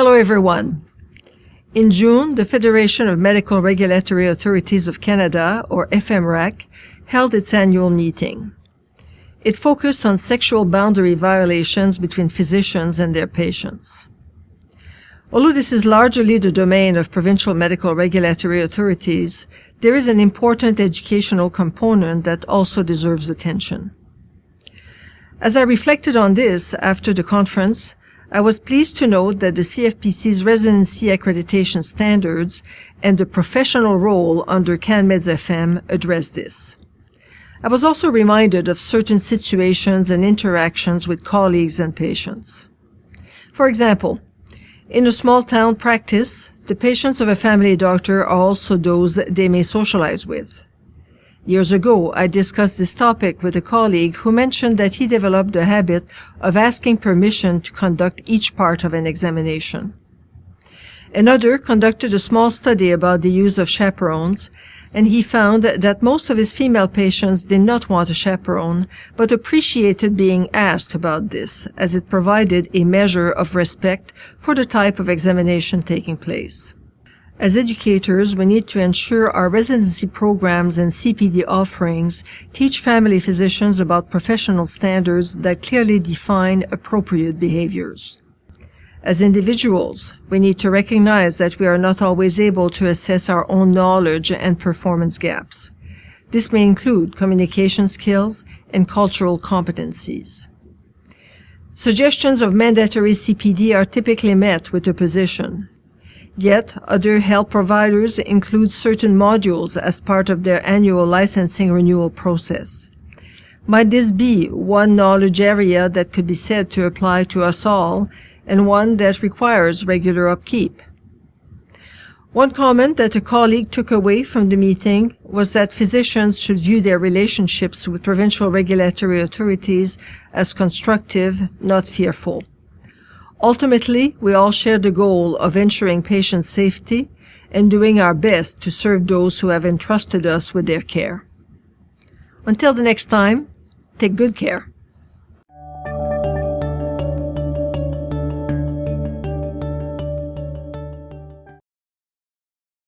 Hello everyone. In June, the Federation of Medical Regulatory Authorities of Canada, or FMRAC, held its annual meeting. It focused on sexual boundary violations between physicians and their patients. Although this is largely the domain of provincial medical regulatory authorities, there is an important educational component that also deserves attention. As I reflected on this after the conference, I was pleased to note that the CFPC's residency accreditation standards and the professional role under CanMeds FM address this. I was also reminded of certain situations and interactions with colleagues and patients. For example, in a small-town practice, the patients of a family doctor are also those they may socialize with. Years ago, I discussed this topic with a colleague who mentioned that he developed the habit of asking permission to conduct each part of an examination. Another conducted a small study about the use of chaperones, and he found that most of his female patients did not want a chaperone, but appreciated being asked about this, as it provided a measure of respect for the type of examination taking place. As educators, we need to ensure our residency programs and CPD offerings teach family physicians about professional standards that clearly define appropriate behaviors. As individuals, we need to recognize that we are not always able to assess our own knowledge and performance gaps. This may include communication skills and cultural competencies. Suggestions of mandatory CPD are typically met with opposition. Yet, other health providers include certain modules as part of their annual licensing renewal process. Might this be one knowledge area that could be said to apply to us all, and one that requires regular upkeep? One comment that a colleague took away from the meeting was that physicians should view their relationships with provincial regulatory authorities as constructive, not fearful. Ultimately, we all share the goal of ensuring patient safety and doing our best to serve those who have entrusted us with their care. Until the next time, take good care.